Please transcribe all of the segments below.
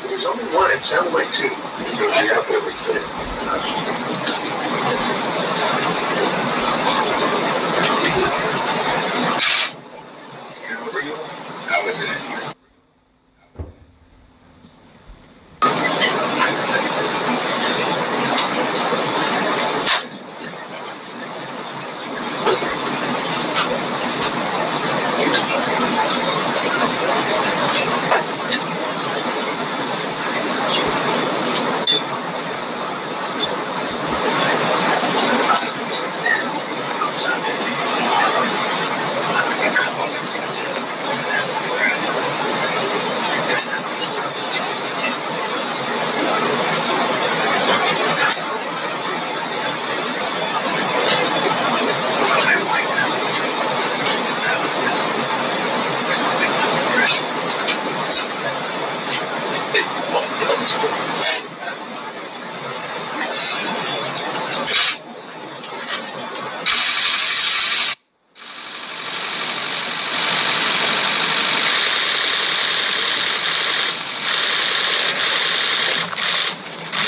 There's only one. It sounded like two. How is it?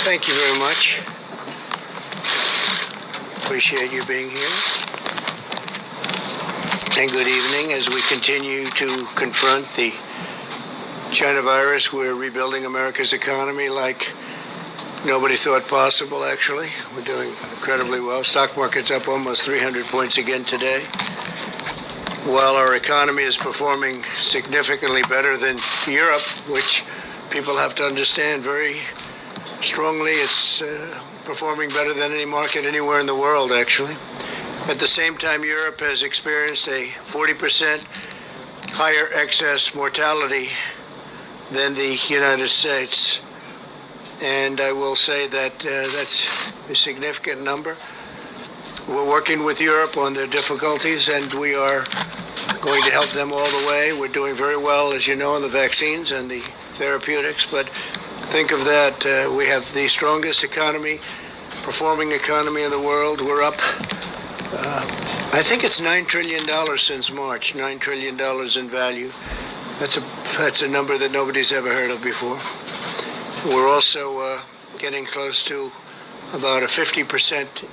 Thank you very much. Appreciate you being here. And good evening. As we continue to confront the China virus, we're rebuilding America's economy like nobody thought possible, actually. We're doing incredibly well. Stock market's up almost 300 points again today. While our economy is performing significantly better than Europe, which people have to understand very strongly, it's performing better than any market anywhere in the world, actually. At the same time, Europe has experienced a 40% higher excess mortality than the United States. And I will say that that's a significant number. We're working with Europe on their difficulties, and we are going to help them all the way. We're doing very well, as you know, in the vaccines and the therapeutics, but think of that. We have the strongest economy, performing economy in the world. We're up, I think it's $9 trillion since March, $9 trillion in value. That's a number that nobody's ever heard of before. We're also getting close to about a 50%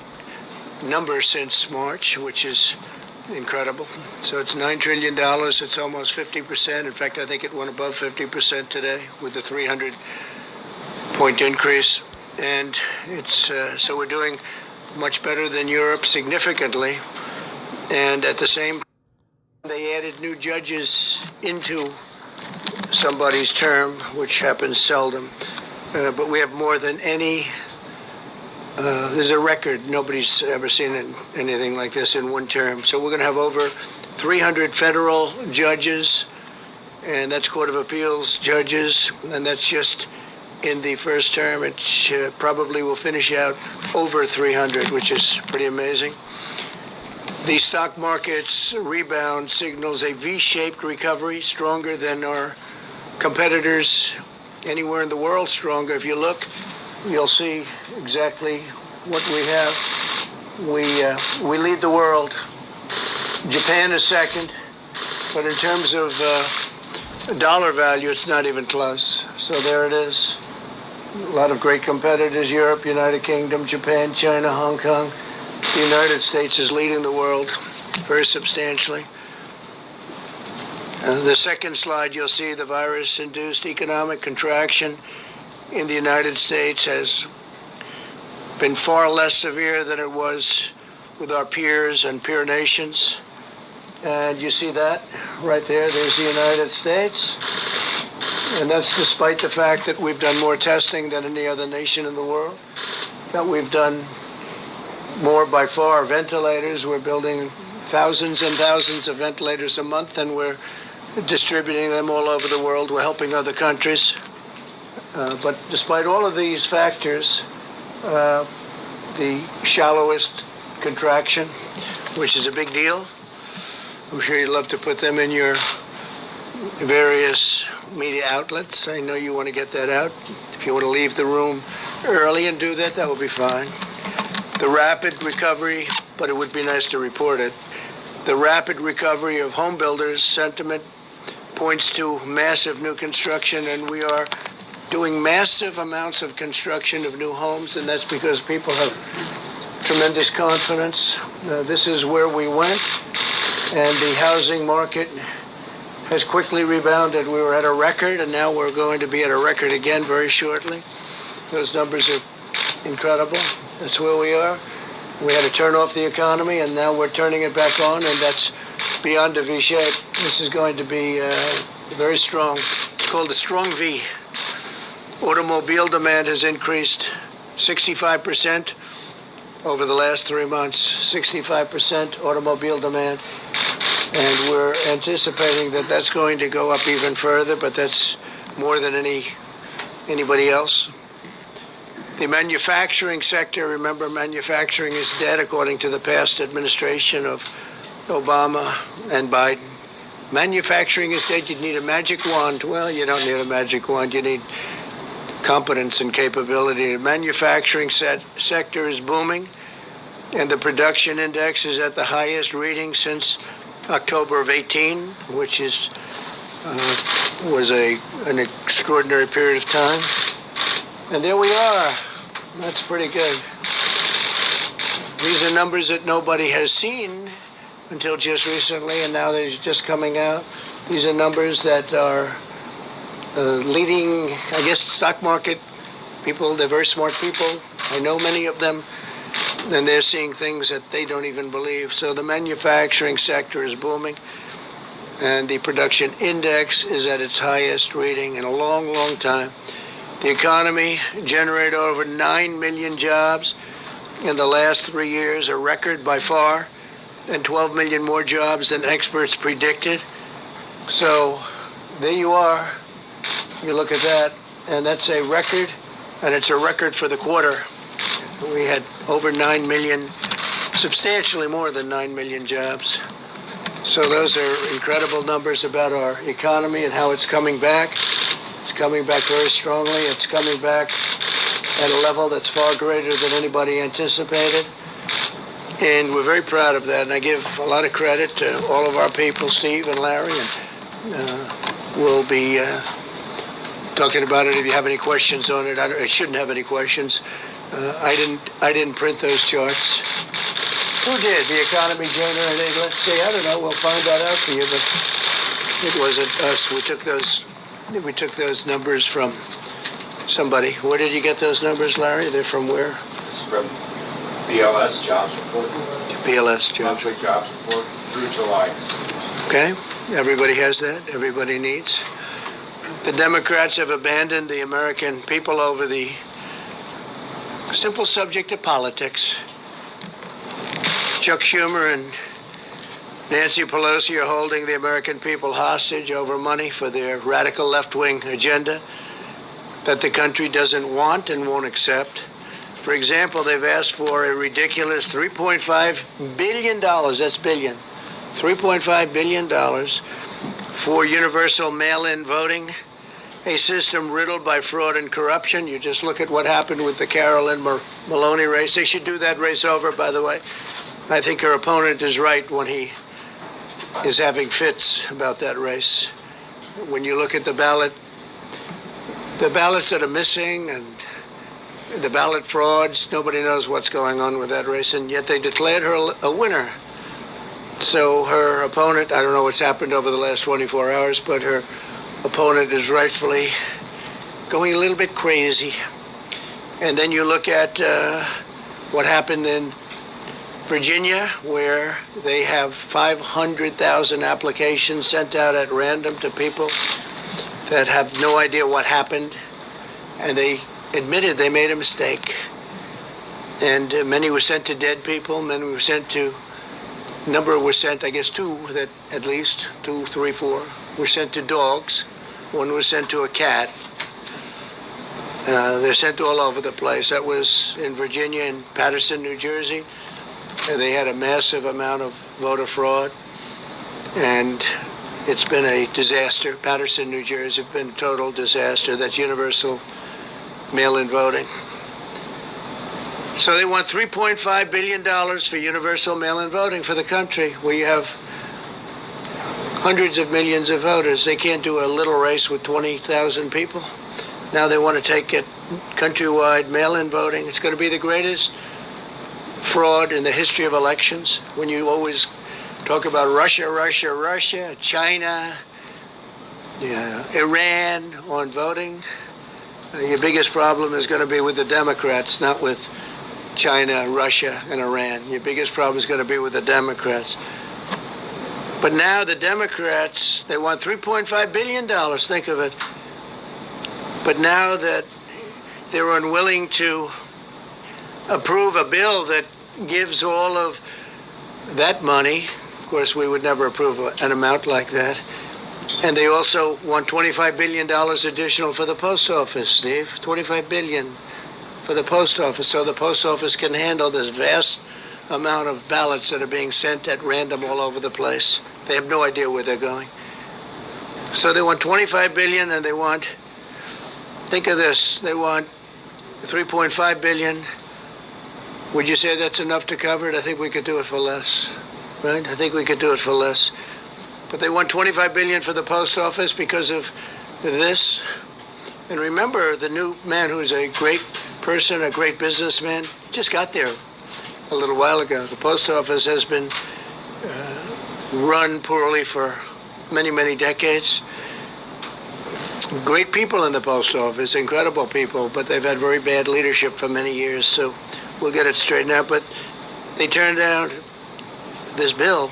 number since March, which is incredible. So it's $9 trillion. It's almost 50%. In fact, I think it went above 50% today with the 300-point increase. And it's so we're doing much better than Europe significantly. And at the same time, they added new judges into somebody's term, which happens seldom. But we have more than any. There's a record. Nobody's ever seen anything like this in one term. So we're going to have over 300 federal judges, and that's Court of Appeals judges, and that's just in the first term. It probably will finish out over 300, which is pretty amazing. The stock market's rebound signals a V-shaped recovery, stronger than our competitors anywhere in the world, stronger. If you look, you'll see exactly what we have. We lead the world. Japan is second, but in terms of dollar value, it's not even close. So there it is. A lot of great competitors: Europe, United Kingdom, Japan, China, Hong Kong. The United States is leading the world very substantially. The second slide, you'll see the virus-induced economic contraction in the United States has been far less severe than it was with our peers and peer nations. And you see that right there. There's the United States. And that's despite the fact that we've done more testing than any other nation in the world, that we've done more by far ventilators. We're building thousands and thousands of ventilators a month, and we're distributing them all over the world. We're helping other countries. But despite all of these factors, the shallowest contraction, which is a big deal. I'm sure you'd love to put them in your various media outlets. I know you want to get that out. If you want to leave the room early and do that, that would be fine. The rapid recovery, but it would be nice to report it. The rapid recovery of home builders' sentiment points to massive new construction, and we are doing massive amounts of construction of new homes, and that's because people have tremendous confidence. This is where we went, and the housing market has quickly rebounded. We were at a record, and now we're going to be at a record again very shortly. Those numbers are incredible. That's where we are. We had to turn off the economy, and now we're turning it back on, and that's beyond a V shape. This is going to be very strong. It's called a strong V. Automobile demand has increased 65% over the last 3 months. 65% automobile demand. And we're anticipating that that's going to go up even further, but that's more than anybody else. The manufacturing sector, remember, manufacturing is dead according to the past administration of Obama and Biden. Manufacturing is dead. You need a magic wand. Well, you don't need a magic wand. You need competence and capability. The manufacturing sector is booming, and the production index is at the highest reading since October of 18, which was an extraordinary period of time. And there we are. That's pretty good. These are numbers that nobody has seen until just recently, and now they're just coming out. These are numbers that are leading, I guess, stock market people. They're very smart people. I know many of them, and they're seeing things that they don't even believe. So the manufacturing sector is booming, and the production index is at its highest reading in a long, long time. The economy generated over 9 million jobs in the last 3 years, a record by far, and 12 million more jobs than experts predicted. So there you are. You look at that, and that's a record, and it's a record for the quarter. We had over 9 million, substantially more than 9 million jobs. So those are incredible numbers about our economy and how it's coming back. It's coming back very strongly. It's coming back at a level that's far greater than anybody anticipated. And we're very proud of that. And I give a lot of credit to all of our people, Steve and Larry, and we'll be talking about it if you have any questions on it. I shouldn't have any questions. I didn't print those charts. Who did? The economy generated, let's see, I don't know, we'll find that out for you, but it wasn't us. We took those numbers from somebody. Where did you get those numbers, Larry? They're from where? It's from BLS Jobs Report. BLS Jobs Monthly Jobs Report through July. Okay, everybody has that. Everybody needs. The Democrats have abandoned the American people over the simple subject of politics. Chuck Schumer and Nancy Pelosi are holding the American people hostage over money for their radical left-wing agenda that the country doesn't want and won't accept. For example, they've asked for a ridiculous $3.5 billion, that's billion, $3.5 billion for universal mail-in voting, a system riddled by fraud and corruption. You just look at what happened with the Carolyn Maloney race. They should do that race over, by the way. I think her opponent is right when he is having fits about that race. When you look at the ballots that are missing and the ballot frauds, nobody knows what's going on with that race, and yet they declared her a winner. So her opponent, I don't know what's happened over the last 24 hours, but her opponent is rightfully going a little bit crazy. And then you look at what happened in Virginia, where they have 500,000 applications sent out at random to people that have no idea what happened, and they admitted they made a mistake. And many were sent to dead people, many were sent to, number were sent, I guess two, that at least, 2, 3, 4, were sent to dogs. One was sent to a cat. They're sent all over the place. That was in Virginia and Paterson, New Jersey. They had a massive amount of voter fraud, and it's been a disaster. Paterson, New Jersey, has been a total disaster. That's universal mail-in voting. So they want $3.5 billion for universal mail-in voting for the country, where you have hundreds of millions of voters. They can't do a little race with 20,000 people. Now they want to take it countrywide mail-in voting. It's going to be the greatest fraud in the history of elections. When you always talk about Russia, China, Iran on voting, your biggest problem is going to be with the Democrats, not with China, Russia, and Iran. Your biggest problem is going to be with the Democrats. But now the Democrats, they want $3.5 billion, think of it. But now that they're unwilling to approve a bill that gives all of that money, of course, we would never approve an amount like that. And they also want $25 billion additional for the post office, Steve. $25 billion for the post office, so the post office can handle this vast amount of ballots that are being sent at random all over the place. They have no idea where they're going. So they want $25 billion, and they want, think of this, they want $3.5 billion. Would you say that's enough to cover it? I think we could do it for less, right? I think we could do it for less. But they want $25 billion for the post office because of this. And remember, the new man who's a great person, a great businessman, just got there a little while ago. The post office has been run poorly for many, many decades. Great people in the post office, incredible people, but they've had very bad leadership for many years, so we'll get it straightened out. But they turned down this bill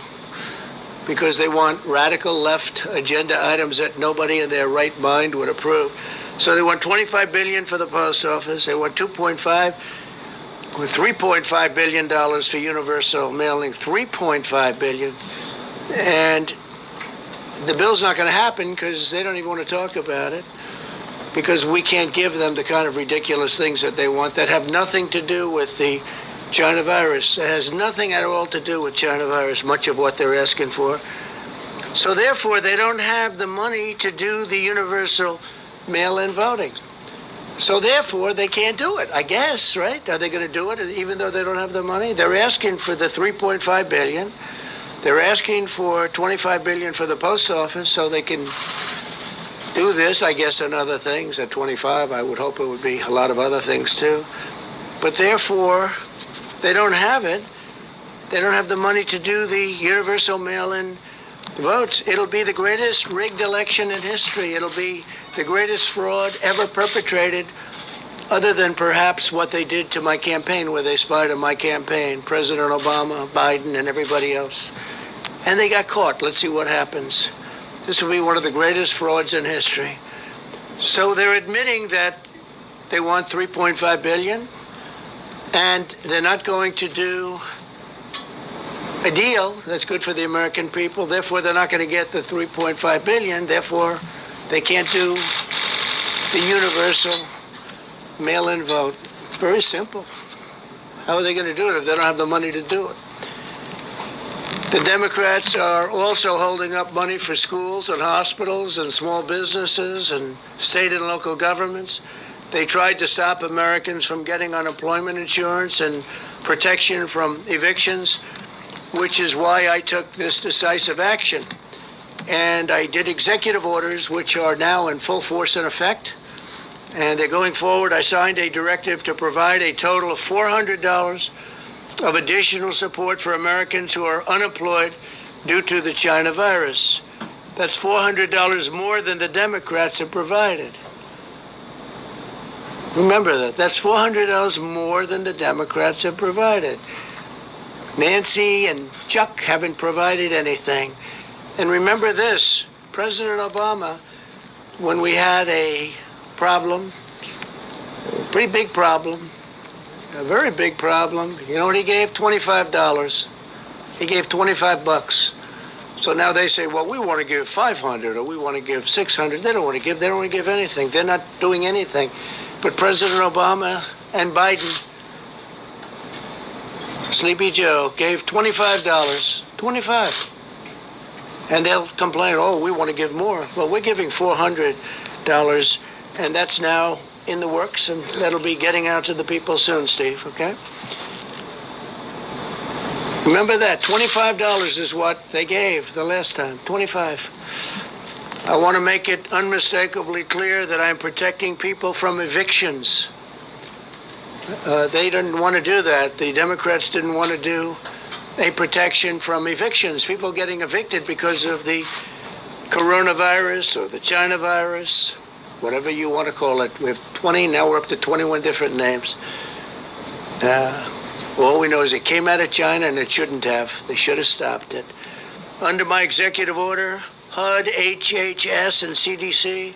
because they want radical left agenda items that nobody in their right mind would approve. So they want $25 billion for the post office. They want $3.5 billion for universal mailing, $3.5 billion. And the bill's not going to happen because they don't even want to talk about it, because we can't give them the kind of ridiculous things that they want that have nothing to do with the China virus. It has nothing at all to do with China virus, much of what they're asking for. So therefore, they don't have the money to do the universal mail-in voting. So therefore, they can't do it, I guess, right? Are they going to do it even though they don't have the money? They're asking for the $3.5 billion. They're asking for $25 billion for the post office so they can do this, I guess, and other things. At 25, I would hope it would be a lot of other things too. But therefore, they don't have it. They don't have the money to do the universal mail-in votes. It'll be the greatest rigged election in history. It'll be the greatest fraud ever perpetrated, other than perhaps what they did to my campaign, where they spied on my campaign, President Obama, Biden, and everybody else. And they got caught. Let's see what happens. This will be one of the greatest frauds in history. So they're admitting that they want $3.5 billion, and they're not going to do a deal that's good for the American people. Therefore, they're not going to get the $3.5 billion. Therefore, they can't do the universal mail-in vote. It's very simple. How are they going to do it if they don't have the money to do it? The Democrats are also holding up money for schools and hospitals and small businesses and state and local governments. They tried to stop Americans from getting unemployment insurance and protection from evictions, which is why I took this decisive action. And I did executive orders, which are now in full force and effect. And they're going forward. I signed a directive to provide a total of $400 of additional support for Americans who are unemployed due to the China virus. That's $400 more than the Democrats have provided. Remember that. That's $400 more than the Democrats have provided. Nancy and Chuck haven't provided anything. And remember this, President Obama, when we had a problem, a pretty big problem, a very big problem, you know what he gave? $25. He gave $25. So now they say, well, we want to give 500 or we want to give 600. They don't want to give. They don't want to give anything. They're not doing anything. But President Obama and Biden, Sleepy Joe, gave $25. 25. And they'll complain, oh, we want to give more. Well, we're giving $400, and that's now in the works, and that'll be getting out to the people soon, Steve, okay? Remember that, $25 is what they gave the last time, 25. I want to make it unmistakably clear that I'm protecting people from evictions. They didn't want to do that. The Democrats didn't want to do a protection from evictions, people getting evicted because of the coronavirus or the China virus, whatever you want to call it. We have 20, now we're up to 21 different names. All we know is it came out of China and it shouldn't have. They should have stopped it. Under my executive order, HUD, HHS, and CDC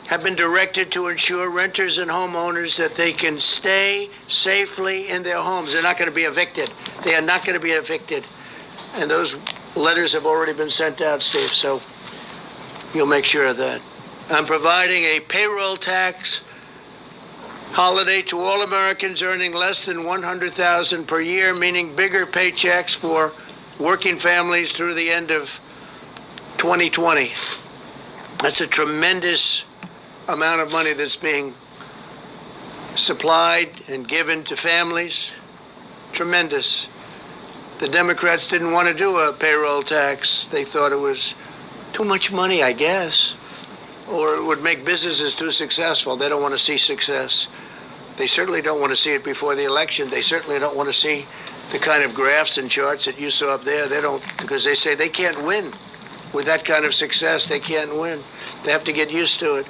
have been directed to ensure renters and homeowners that they can stay safely in their homes. They're not going to be evicted. They are not going to be evicted. And those letters have already been sent out, Steve, so you'll make sure of that. I'm providing a payroll tax holiday to all Americans earning less than $100,000 per year, meaning bigger paychecks for working families through the end of 2020. That's a tremendous amount of money that's being supplied and given to families. Tremendous. The Democrats didn't want to do a payroll tax. They thought it was too much money, I guess, or it would make businesses too successful. They don't want to see success. They certainly don't want to see it before the election. They certainly don't want to see the kind of graphs and charts that you saw up there. They don't, because they say they can't win. With that kind of success, they can't win. They have to get used to it.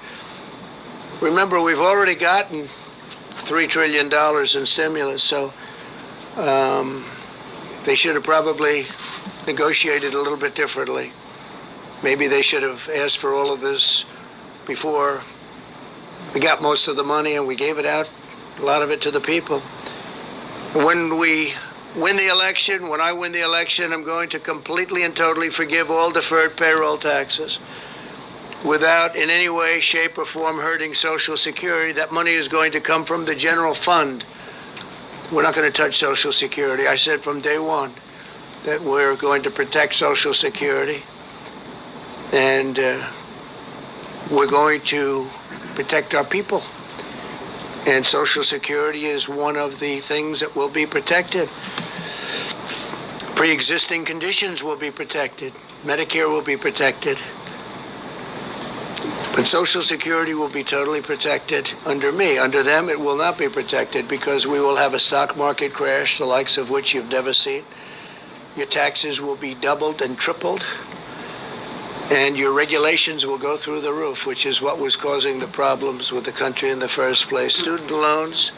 Remember, we've already gotten $3 trillion in stimulus, so they should have probably negotiated a little bit differently. Maybe they should have asked for all of this before we got most of the money and we gave it out, a lot of it to the people. When we win the election, when I win the election, I'm going to completely and totally forgive all deferred payroll taxes without in any way, shape, or form hurting Social Security. That money is going to come from the general fund. We're not going to touch Social Security. I said from day one that we're going to protect Social Security, and we're going to protect our people. And Social Security is one of the things that will be protected. Pre-existing conditions will be protected. Medicare will be protected. But Social Security will be totally protected under me. Under them, it will not be protected because we will have a stock market crash, the likes of which you've never seen. Your taxes will be doubled and tripled. And your regulations will go through the roof, which is what was causing the problems with the country in the first place. Student loans.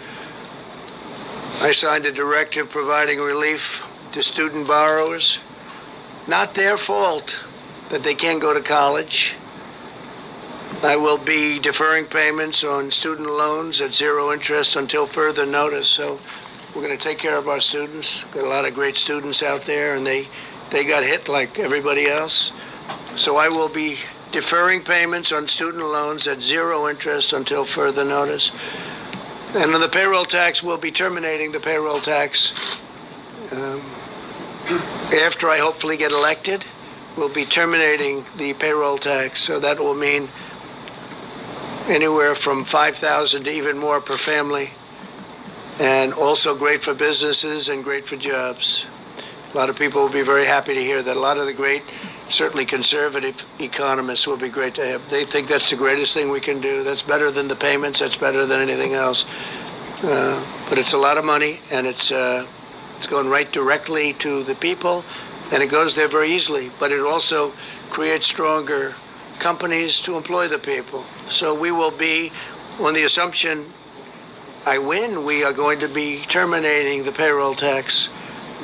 I signed a directive providing relief to student borrowers. Not their fault that they can't go to college. I will be deferring payments on student loans at zero interest until further notice. So we're going to take care of our students. Got a lot of great students out there, and they got hit like everybody else. So I will be deferring payments on student loans at zero interest until further notice. And on the payroll tax, we'll be terminating the payroll tax after I hopefully get elected. We'll be terminating the payroll tax, so that will mean anywhere from $5,000 to even more per family, and also great for businesses and great for jobs. A lot of people will be very happy to hear that. A lot of the great, certainly conservative economists will be great to have. They think that's the greatest thing we can do. That's better than the payments. That's better than anything else. But it's a lot of money, and it's going right directly to the people, and it goes there very easily. But it also creates stronger companies to employ the people. So we will be, on the assumption I win, we are going to be terminating the payroll tax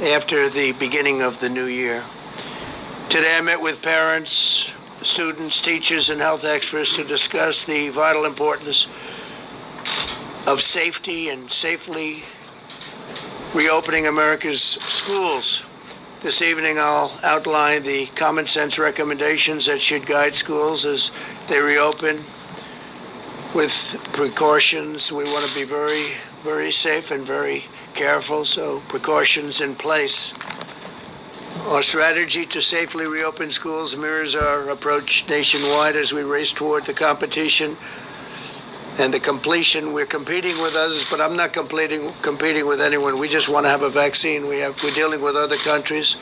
after the beginning of the new year. Today I met with parents, students, teachers, and health experts to discuss the vital importance of safety and safely reopening America's schools. This evening, I'll outline the common sense recommendations that should guide schools as they reopen with precautions. We want to be very, very safe and very careful, so precautions in place. Our strategy to safely reopen schools mirrors our approach nationwide as we race toward the competition and the completion. We're competing with others, but I'm not competing with anyone. We just want to have a vaccine. We're dealing with other countries,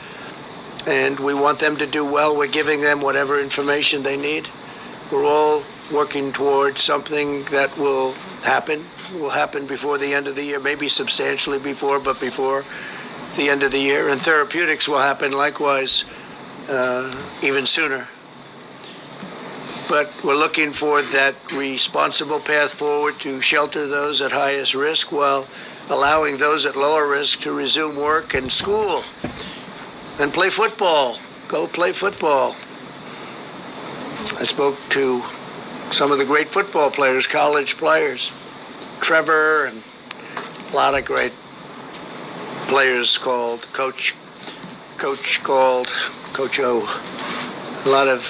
and we want them to do well. We're giving them whatever information they need. We're all working towards something that will happen before the end of the year, maybe substantially before, but before the end of the year. And therapeutics will happen likewise even sooner. But we're looking for that responsible path forward to shelter those at highest risk while allowing those at lower risk to resume work and school and play football. Go play football. I spoke to some of the great football players, college players, Trevor, and a lot of great players called Coach O. A lot of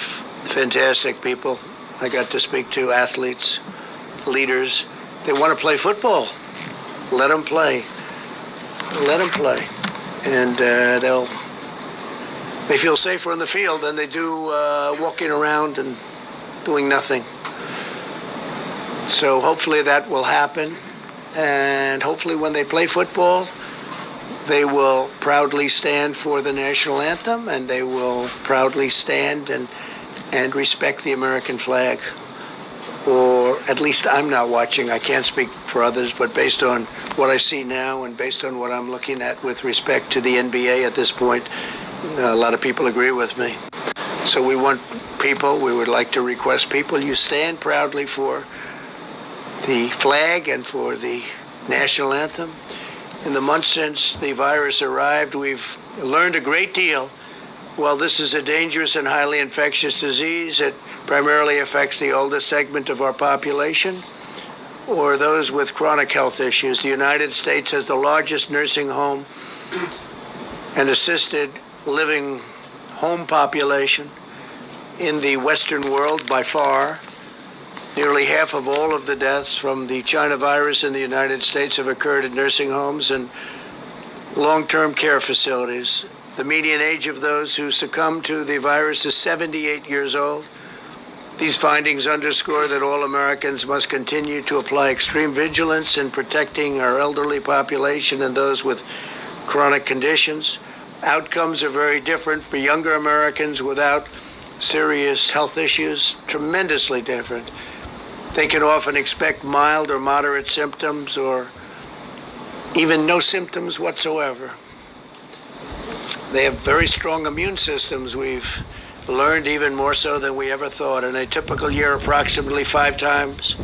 fantastic people I got to speak to, athletes, leaders. They want to play football. Let them play. Let them play. And they feel safer on the field than they do walking around and doing nothing. So hopefully that will happen. And hopefully when they play football, they will proudly stand for the national anthem, and they will proudly stand and respect the American flag. Or at least I'm not watching. I can't speak for others, but based on what I see now and based on what I'm looking at with respect to the NBA at this point, a lot of people agree with me. So we would like to request people, you stand proudly for the flag and for the national anthem. In the months since the virus arrived, we've learned a great deal. While this is a dangerous and highly infectious disease, it primarily affects the oldest segment of our population or those with chronic health issues. The United States has the largest nursing home and assisted living home population in the Western world by far. Nearly half of all of the deaths from the China virus in the United States have occurred in nursing homes and long-term care facilities. The median age of those who succumb to the virus is 78 years old. These findings underscore that all Americans must continue to apply extreme vigilance in protecting our elderly population and those with chronic conditions. Outcomes are very different for younger Americans without serious health issues, tremendously different. They can often expect mild or moderate symptoms or even no symptoms whatsoever. They have very strong immune systems. We've learned even more so than we ever thought. In a typical year, approximately 5 times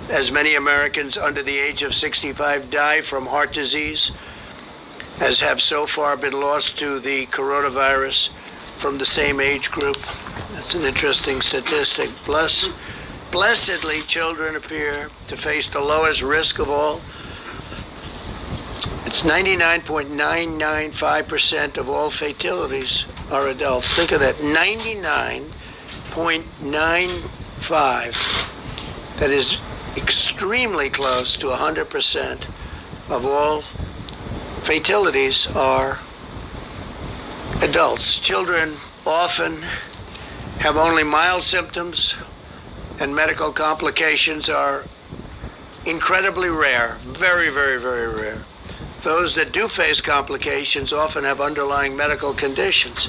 as many Americans under the age of 65 die from heart disease as have so far been lost to the coronavirus from the same age group. That's an interesting statistic. Blessedly, children appear to face the lowest risk of all. It's 99.995% of all fatalities are adults. Think of that, 99.95. That is extremely close to 100% of all fatalities are adults. Children often have only mild symptoms, and medical complications are incredibly rare, very, very, very rare. Those that do face complications often have underlying medical conditions.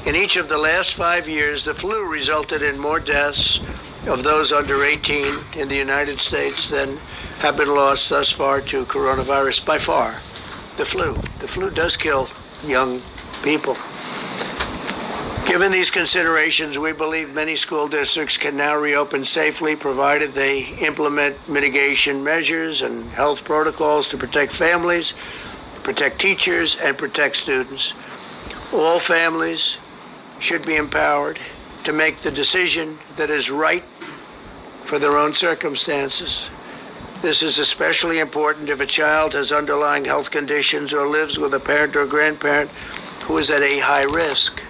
In each of the last 5 years, the flu resulted in more deaths of those under 18 in the United States than have been lost thus far to coronavirus by far. The flu does kill young people. Given these considerations, we believe many school districts can now reopen safely, provided they implement mitigation measures and health protocols to protect families, protect teachers, and protect students. All families should be empowered to make the decision that is right for their own circumstances. This is especially important if a child has underlying health conditions or lives with a parent or grandparent who is at a high risk.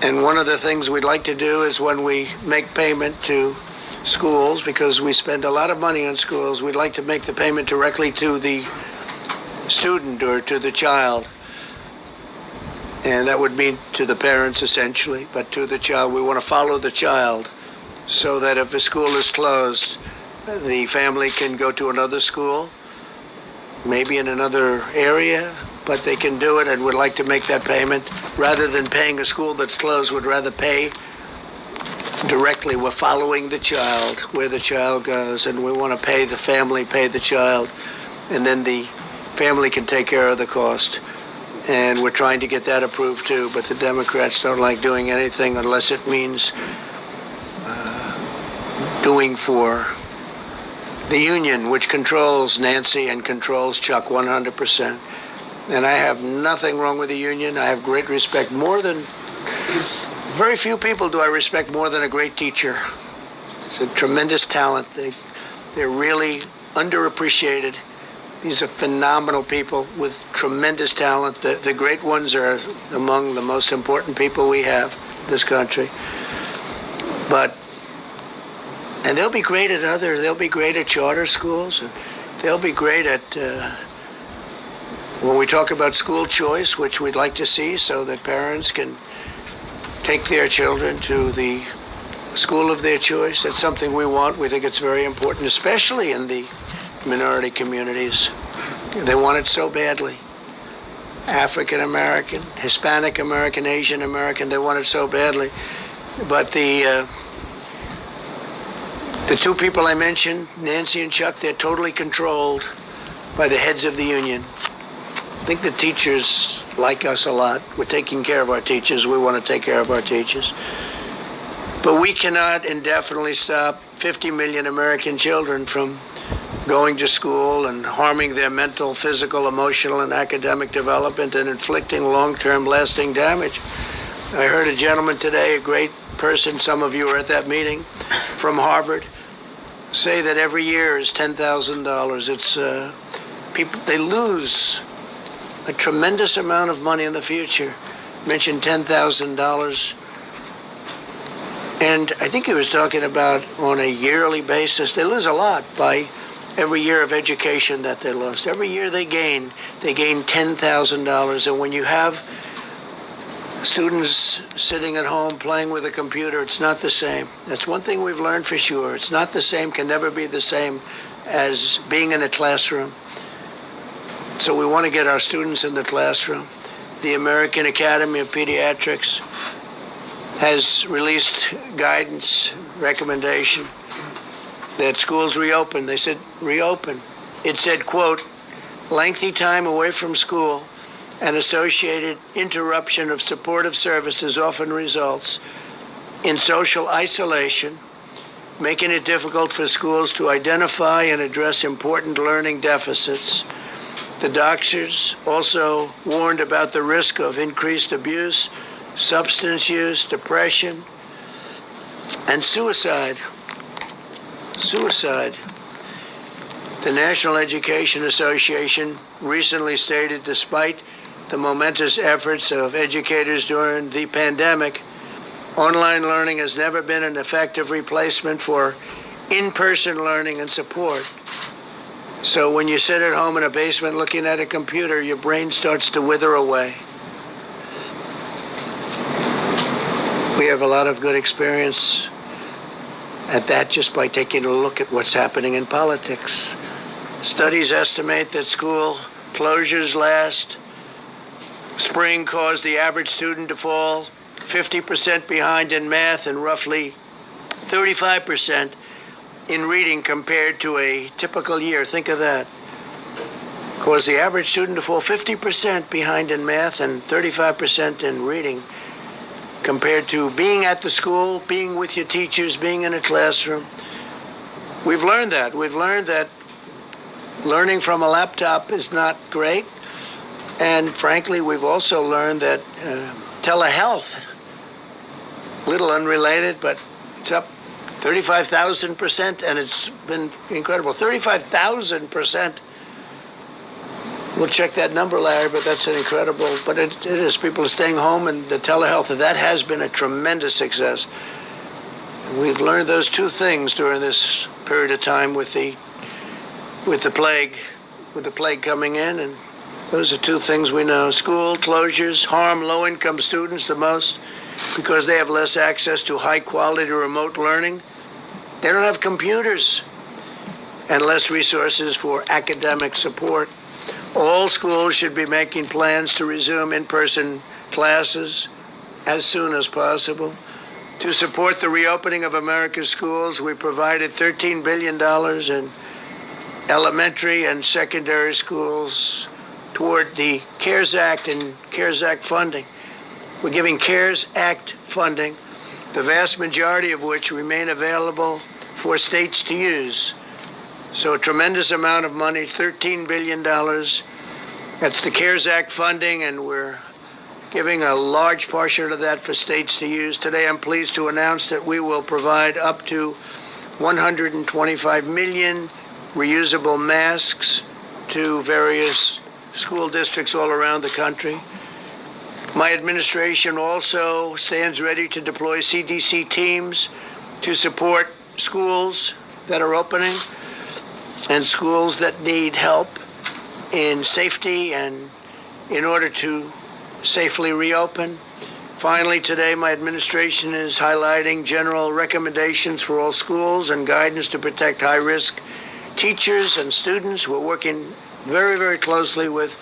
And one of the things we'd like to do is when we make payment to schools, because we spend a lot of money on schools, we'd like to make the payment directly to the student or to the child. And that would mean to the parents essentially, but to the child. We want to follow the child so that if a school is closed, the family can go to another school, maybe in another area, but they can do it, and would like to make that payment. Rather than paying a school that's closed, would rather pay directly. We're following the child, where the child goes, and we want to pay the family, pay the child, and then the family can take care of the cost. And we're trying to get that approved too, but the Democrats don't like doing anything unless it means doing for the union, which controls Nancy and controls Chuck 100%. And I have nothing wrong with the union. I have great respect. Very few people do I respect more than a great teacher. It's a tremendous talent. They're really underappreciated. These are phenomenal people with tremendous talent. The great ones are among the most important people we have in this country. And they'll be great they'll be great at charter schools, and they'll be great at, when we talk about school choice, which we'd like to see so that parents can take their children to the school of their choice. That's something we want. We think it's very important, especially in the minority communities. They want it so badly. African American, Hispanic American, Asian American, they want it so badly. But the two people I mentioned, Nancy and Chuck, they're totally controlled by the heads of the union. I think the teachers like us a lot. We're taking care of our teachers. We want to take care of our teachers. But we cannot indefinitely stop 50 million American children from going to school and harming their mental, physical, emotional, and academic development and inflicting long-term lasting damage. I heard a gentleman today, a great person, some of you were at that meeting, from Harvard, say that every year is $10,000. It's people, they lose a tremendous amount of money in the future. Mentioned $10,000. And I think he was talking about on a yearly basis, they lose a lot by every year of education that they lost. Every year they gain $10,000. And when you have students sitting at home playing with a computer, it's not the same. That's one thing we've learned for sure. It's not the same, can never be the same as being in a classroom. So we want to get our students in the classroom. The American Academy of Pediatrics has released guidance, recommendation that schools reopen. They said reopen. It said, quote, lengthy time away from school and associated interruption of supportive services often results in social isolation, making it difficult for schools to identify and address important learning deficits. The doctors also warned about the risk of increased abuse, substance use, depression, and suicide. Suicide. The National Education Association recently stated, despite the momentous efforts of educators during the pandemic, online learning has never been an effective replacement for in-person learning and support. So when you sit at home in a basement looking at a computer, your brain starts to wither away. We have a lot of good experience at that just by taking a look at what's happening in politics. Studies estimate that school closures last spring caused the average student to fall 50% behind in math and roughly 35% in reading compared to a typical year. Think of that. Caused the average student to fall 50% behind in math and 35% in reading compared to being at the school, being with your teachers, being in a classroom. We've learned that. We've learned that learning from a laptop is not great. And frankly, we've also learned that telehealth, little unrelated, but it's up 35,000%, and it's been incredible. 35,000% We'll check that number, Larry, but that's an incredible, but it is. People are staying home, and the telehealth, and that has been a tremendous success. And we've learned those two things during this period of time with the plague coming in, and those are two things we know. School closures harm low-income students the most because they have less access to high-quality remote learning. They don't have computers and less resources for academic support. All schools should be making plans to resume in-person classes as soon as possible. To support the reopening of America's schools, we provided $13 billion in elementary and secondary schools toward the CARES Act and CARES Act funding. We're giving CARES Act funding, the vast majority of which remain available for states to use. So a tremendous amount of money, $13 billion. That's the CARES Act funding, and we're giving a large portion of that for states to use. Today, I'm pleased to announce that we will provide up to 125 million reusable masks to various school districts all around the country. My administration also stands ready to deploy CDC teams to support schools that are opening and schools that need help in safety and in order to safely reopen. Finally, today, my administration is highlighting general recommendations for all schools and guidance to protect high-risk teachers and students. We're working very, very closely with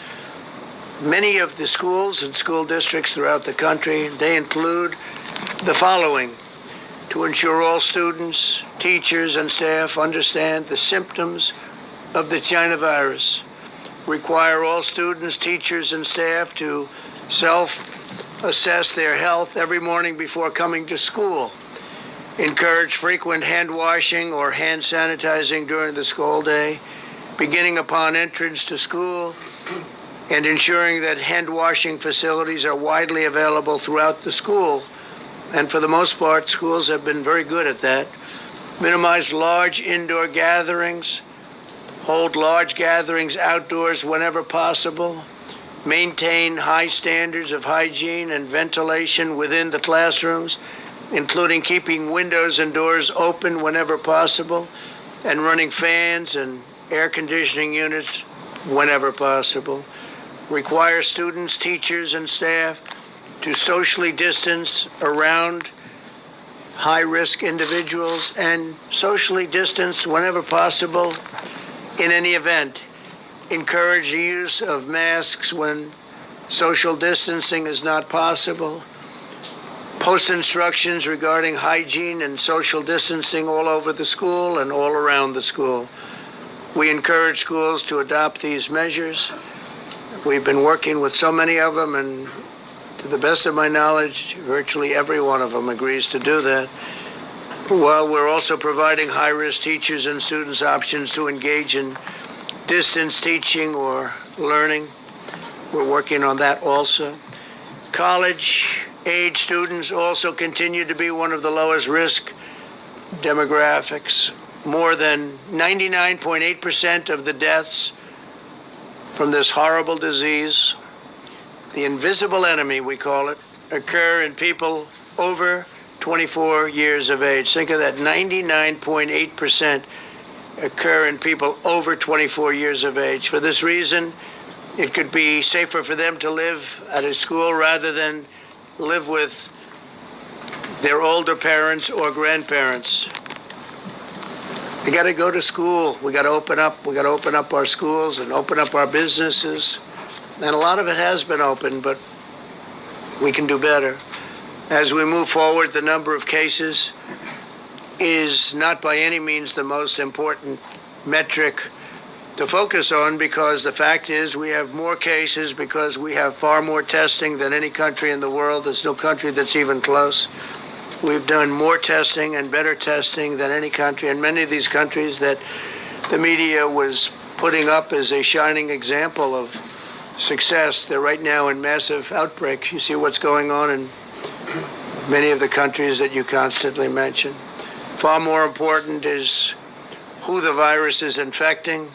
many of the schools and school districts throughout the country. They include the following: to ensure all students, teachers, and staff understand the symptoms of the China virus. Require all students, teachers, and staff to self-assess their health every morning before coming to school. Encourage frequent hand washing or hand sanitizing during the school day, beginning upon entrance to school, and ensuring that hand washing facilities are widely available throughout the school. And for the most part, schools have been very good at that. Minimize large indoor gatherings. Hold large gatherings outdoors whenever possible. Maintain high standards of hygiene and ventilation within the classrooms, including keeping windows and doors open whenever possible, and running fans and air conditioning units whenever possible. Require students, teachers, and staff to socially distance around high-risk individuals and socially distance whenever possible in any event. Encourage the use of masks when social distancing is not possible. Post instructions regarding hygiene and social distancing all over the school and all around the school. We encourage schools to adopt these measures. We've been working with so many of them, and to the best of my knowledge, virtually every one of them agrees to do that. While we're also providing high-risk teachers and students options to engage in distance teaching or learning. We're working on that also. College-age students also continue to be one of the lowest risk demographics. More than 99.8% of the deaths from this horrible disease, the invisible enemy, we call it, occur in people over 24 years of age. Think of that, 99.8% occur in people over 24 years of age. For this reason, it could be safer for them to live at a school rather than live with their older parents or grandparents. They got to go to school. We got to open up. We got to open up our schools and open up our businesses. And a lot of it has been open, but we can do better. As we move forward, the number of cases is not by any means the most important metric to focus on, because the fact is we have more cases because we have far more testing than any country in the world. There's no country that's even close. We've done more testing and better testing than any country, and many of these countries that the media was putting up as a shining example of success, they're right now in massive outbreaks. You see what's going on in many of the countries that you constantly mention. Far more important is who the virus is infecting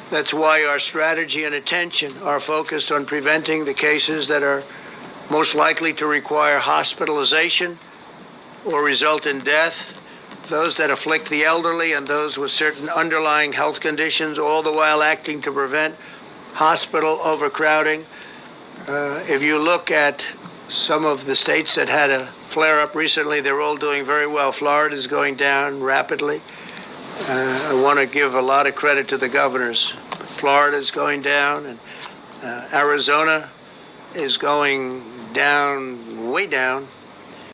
That's why our strategy and attention are focused on preventing the cases that are most likely to require hospitalization or result in death, those that afflict the elderly and those with certain underlying health conditions, all the while acting to prevent hospital overcrowding. If you look at some of the states that had a flare-up recently, they're all doing very well. Florida is going down rapidly. I want to give a lot of credit to the governors. Florida is going down, and Arizona is going down, way down.